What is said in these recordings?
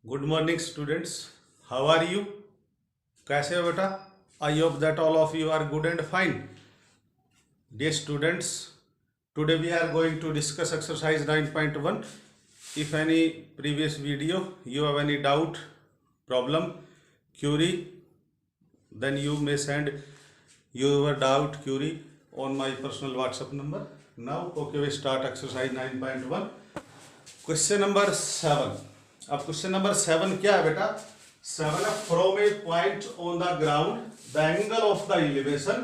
Good morning students, how are you? कैसे हो बेटा? I hope that all of you are good and fine. Dear students, today we are going to discuss exercise 9.1. If any previous video you have any doubt, problem, query, then you may send your doubt query on my personal WhatsApp number. Now okay, we start exercise 9.1. Question number 7. अब question number 7 क्या है बेटा? 7 है from A point on the ground the angle of the elevation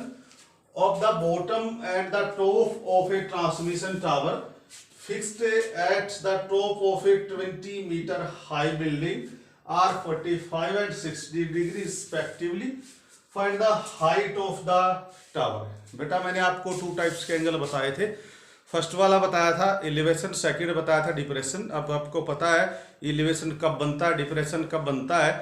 of the bottom and the top of a transmission tower fixed at the top of a 20-meter high building are 45 and 60 degrees respectively. Find the height of the tower. बेटा मैंने आपको 2 types के angle बताए थे. First वाला बताया था elevation, second बताया था डिप्रेशन. अब आपको पता है एलिवेशन कब बनता है, डिप्रेशन कब बनता है.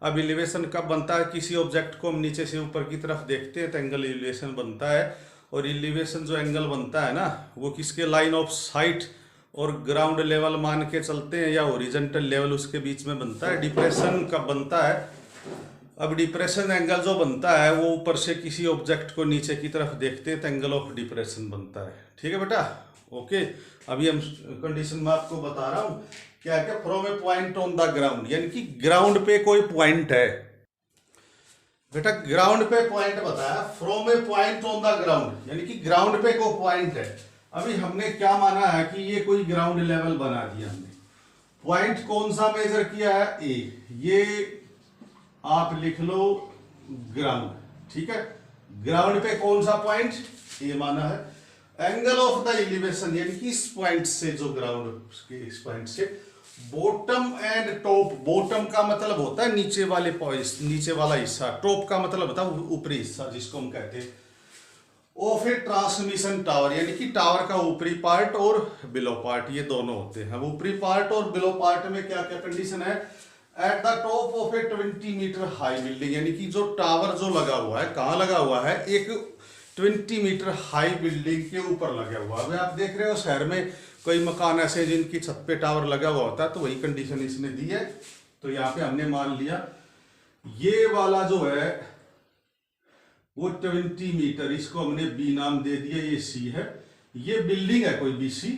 अब एलिवेशन कब बनता है? किसी ऑब्जेक्ट को हम नीचे से ऊपर की तरफ देखते हैं तो एंगल एलिवेशन बनता है. और एलिवेशन जो एंगल बनता है ना, वो किसके लाइन ऑफ साइट और ग्राउंड लेवल मान के चलते हैं या ओरिजेंटल लेवल उसके बीच में बनता है. डिप्रेशन कब बनता है? अब डिप्रेशन एंगल जो बनता है वो ऊपर से किसी ऑब्जेक्ट को नीचे की तरफ देखते हैं तो एंगल ऑफ डिप्रेशन बनता है. ठीक है बेटा, ओके. अभी हम कंडीशन में आपको बता रहा हूं क्या क्या. From A point on the ground, यानी कि ग्राउंड पे कोई पॉइंट है बेटा. ग्राउंड पे पॉइंट बताया. From A point on the ground यानी कि ग्राउंड पे कोई पॉइंट है. अभी हमने क्या माना है कि ये कोई ग्राउंड लेवल बना दिया हमने. पॉइंट कौन सा मेजर किया है? ए. ये आप लिख लो ग्राउंड. ठीक है, ग्राउंड पे कौन सा पॉइंट? ए माना है. एंगल ऑफ द एलिवेशन यानी कि इस पॉइंट से, जो ग्राउंड के इस पॉइंट से बॉटम एंड टॉप. बॉटम का मतलब होता है नीचे वाले पॉइंट, नीचे वाला हिस्सा. टॉप का मतलब होता है ऊपरी हिस्सा जिसको हम कहते हैं. ऑफ ए ट्रांसमिशन टावर यानी कि टावर का ऊपरी पार्ट और बिलो पार्ट, ये दोनों होते हैं. ऊपरी पार्ट और बिलो पार्ट में क्या क्या कंडीशन है? At the top of a 20 meter high building यानी कि जो टावर जो लगा हुआ है, कहाँ लगा हुआ है? एक 20 मीटर हाई बिल्डिंग के ऊपर लगा हुआ. अभी आप देख रहे हो शहर में कई मकान ऐसे जिनकी छत पे टावर लगा हुआ होता है, तो वही कंडीशन इसने दी है. तो यहाँ पे हमने मान लिया ये वाला जो है वो 20 मीटर, इसको हमने बी नाम दे दिया, ये सी है. ये बिल्डिंग है कोई BC.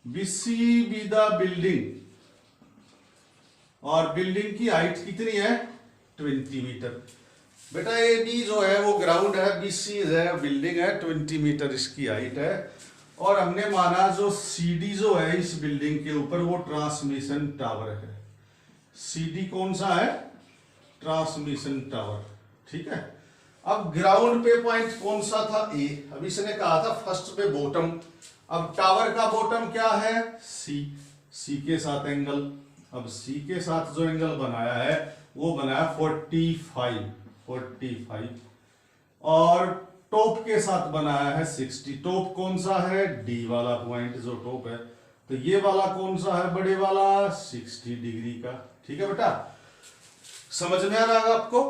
BC be the building, और बिल्डिंग की हाइट कितनी है? 20 मीटर. बेटा ए बी जो है वो ग्राउंड है, बी सी है बिल्डिंग है, 20 मीटर इसकी हाइट है. और हमने माना जो सी डी जो है इस बिल्डिंग के ऊपर वो ट्रांसमिशन टावर है. सी डी कौन सा है? Transmission tower. ठीक है. अब ग्राउंड पे पॉइंट कौन सा था? ए. अब इसने कहा था फर्स्ट पे बॉटम. अब टावर का बॉटम क्या है? सी. सी के साथ एंगल. अब सी के साथ जो एंगल बनाया है वो बनाया 45. और टॉप के साथ बनाया है 60. टॉप कौन सा है? डी वाला पॉइंट जो टॉप है. तो ये वाला कौन सा है? बड़े वाला 60 डिग्री का. ठीक है बेटा, समझ में आ रहा है आपको?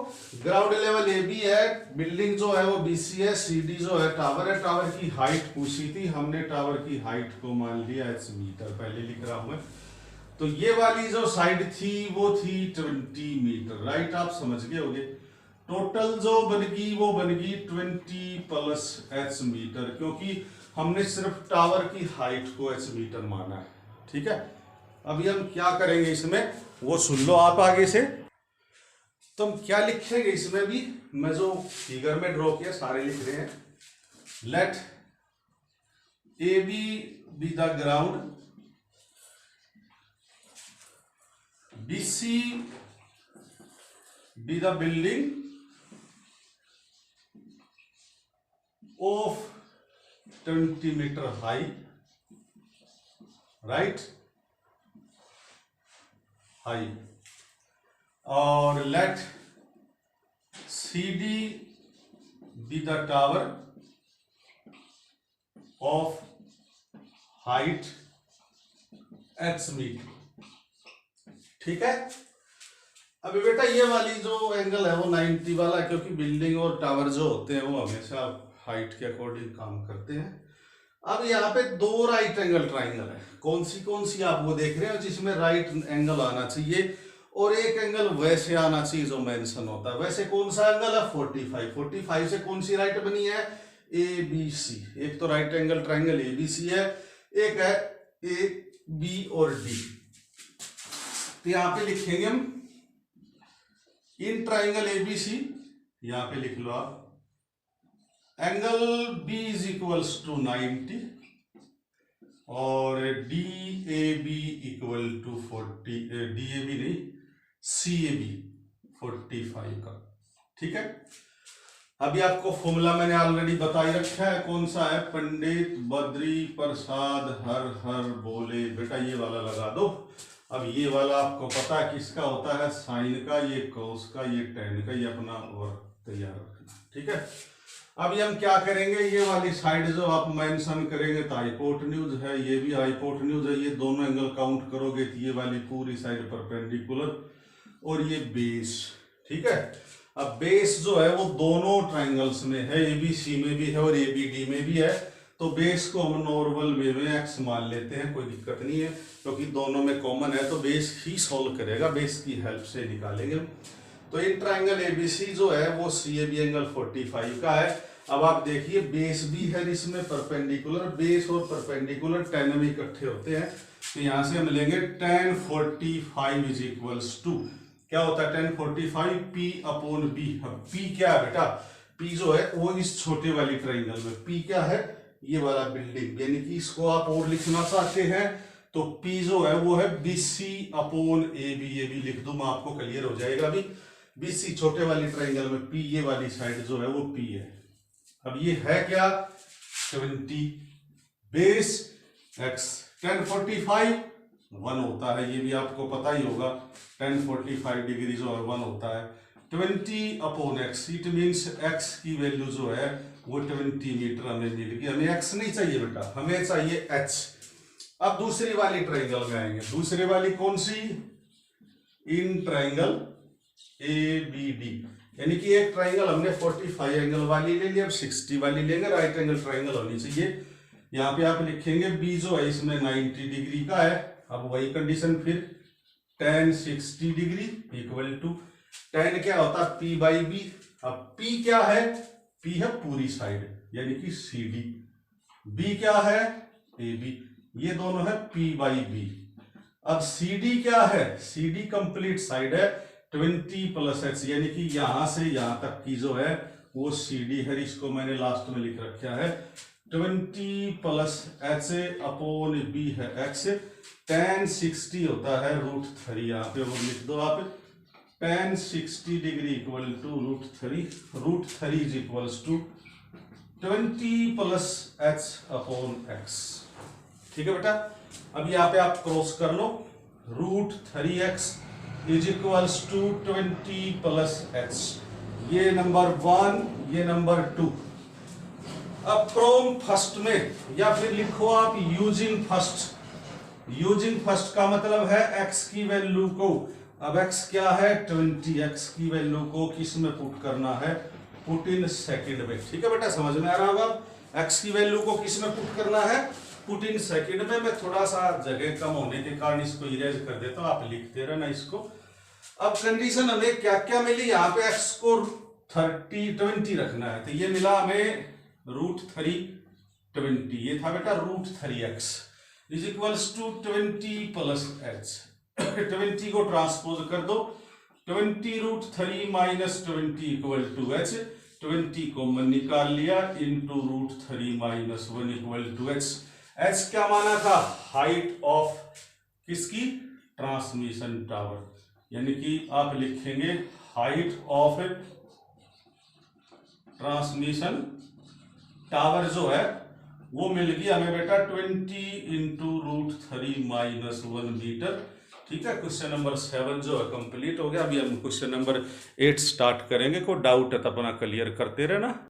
ग्राउंड लेवल ए बी है, बिल्डिंग जो है वो बीसी है, सी डी जो है टावर है. टावर की हाइट पूछी थी हमने, टावर की हाइट को मान लिया एच मीटर, पहले लिख रहा हूं मैं. तो ये वाली जो साइड थी वो थी 20 मीटर. राइट, आप समझ गए होंगे. टोटल जो बनेगी वो बनेगी 20 प्लस एच मीटर, क्योंकि हमने सिर्फ टावर की हाइट को एच मीटर माना है. ठीक है. अभी हम क्या करेंगे इसमें वो सुन लो आप आगे से. तो हम क्या लिखेंगे इसमें भी, मैं जो फिगर में ड्रॉ किया सारे लिख रहे हैं. Let A B the ground, BC be the building of 20 meter high, right? High. और let CD be the tower of height H meter. ठीक है. अभी बेटा ये वाली जो एंगल है वो 90 वाला है, क्योंकि बिल्डिंग और टावर जो होते हैं वो हमेशा हाइट के अकॉर्डिंग काम करते हैं. अब यहाँ पे दो राइट एंगल ट्राइंगल है, कौन सी आप वो देख रहे हो जिसमें राइट एंगल आना चाहिए और एक एंगल वैसे आना चाहिए जो मेंशन होता है। वैसे कौन सा एंगल है 45। 45 से कौन सी राइट बनी है ए बी सी। एक तो right angle triangle A B C है, एक है ए बी और डी। तो यहां पे लिखेंगे हम इन ट्राइंगल ए बी सी, यहां पे लिख लो आप angle B is equals to 90 और D A B equal to 40, D A B नहीं सी ए बी 45 का। ठीक है, अभी आपको फॉर्मूला मैंने ऑलरेडी बता ही रखा है, कौन सा है, पंडित बद्री प्रसाद हर हर बोले। बेटा ये वाला लगा दो। अब ये वाला आपको पता है किसका होता है, साइन का, ये कोस का, ये टेन का, ये अपना वर्क तैयार रखना। ठीक है, अभी हम क्या करेंगे, ये वाली साइड जो आप मेंशन करेंगे तो हाइपोटेन्यूज है, ये भी हाइपोटेन्यूज है, ये दोनों एंगल काउंट करोगे तो ये वाली पूरी साइड परपेंडिकुलर और ये बेस। ठीक है, अब बेस जो है वो दोनों ट्राइंगल्स में है, एबीसी में भी है और एबीडी में भी है। तो बेस को हम नॉर्मल वे में एक्स मान लेते हैं, कोई दिक्कत नहीं है क्योंकि दोनों में कॉमन है, तो बेस ही सॉल्व करेगा, बेस की हेल्प से निकालेंगे। तो इन ट्राइंगल एबीसी जो है वो सीएबी एंगल 45 का है। अब आप देखिए बेस भी है इसमें परपेंडिकुलर, बेस और परपेंडिकुलर tan में इकट्ठे होते हैं, तो यहां से हम लेंगे tan 45 इज इक्वल्स टू, क्या होता है tan 45 P अपॉन B। अब P क्या है बेटा, P जो है वो इस छोटे वाली ट्राइंगल में P क्या है, ये वाला बिल्डिंग, यानी कि इसको आप और लिखना चाहते हैं तो P जो है वो है BC अपॉन AB। ये भी लिख दूं मैं, आपको क्लियर हो जाएगा। अभी BC छोटे वाली ट्राइंगल में P, ये वाली साइड जो है वो P है। अब ये है क्या 70, बेस x tan 45 1 होता है, ये भी आपको पता ही होगा, tan 45 डिग्री जो है 1 होता है। 20 upon x, it means x की वैल्यू जो है वो 20 मीटर हमें मिल गई। हमें x नहीं चाहिए बेटा, हमें चाहिए h। अब दूसरी वाली ट्राइंगल में आएंगे, दूसरी वाली कौन सी, in triangle A B D, यानी कि एक ट्राइंगल हमने 45 एंगल वाली ले ली, अब 60 वाली लेंगे, राइट एंगल ट्राइंगल होनी चाहिए। यहाँ पे आप लिखेंगे बी जो है इसमें 90 डिग्री का है। अब वही कंडीशन फिर tan 60 degree equal to tan क्या होता है P बाई बी। अब P क्या है, P है पूरी साइड यानी कि CD, B क्या है AB, ये दोनों है P बाई बी। अब CD क्या है, CD कंप्लीट साइड है 20 प्लस h, यानी कि यहां से यहां तक की जो है वो CD है, इसको मैंने लास्ट में लिख रखा है 20 प्लस h अपॉन b है x। tan 60 होता है √3, यहाँ पे वो लिख दो आप, tan 60 degree equal to √3 is equals to 20 plus h upon x। ठीक है बेटा, अब यहाँ पे आप क्रॉस कर लो, √3x is equals to 20 plus h, ये नंबर 1, ये नंबर 2। अब फ्रॉम फर्स्ट में, या फिर लिखो आप यूजिंग फर्स्ट। यूजिंग फर्स्ट का मतलब है x की वैल्यू को, अब x क्या है 20, x की वैल्यू को किस में पुट करना है, पुट इन सेकंड में। ठीक है बेटा, समझ में आ रहा होगा, x की वैल्यू को किस में पुट करना है, पुट इन सेकंड में। मैं थोड़ा सा जगह कम होने के कारण इसको इरेज कर देता हूं, आप लिखते रहना इसको। अब कंडीशन हमें क्या क्या मिली, यहाँ पे x को 20 रखना है, तो ये मिला हमें √3 ये था बेटा √3x is equals to 20 plus h। 20 को ट्रांसपोज कर दो, 20 √3 minus 20 equal to h, 20 common निकाल लिया, into √3 minus 1 equal to h। h क्या माना था, हाइट ऑफ किसकी, ट्रांसमिशन टावर, यानी कि आप लिखेंगे हाइट ऑफ ट्रांसमिशन टावर जो है वो मिल गई हमें बेटा 20 इंटू √3 माइनस 1 मीटर। ठीक है, क्वेश्चन नंबर 7 जो है कंप्लीट हो गया। अभी हम क्वेश्चन नंबर 8 स्टार्ट करेंगे, कोई डाउट है तो अपना क्लियर करते रहना।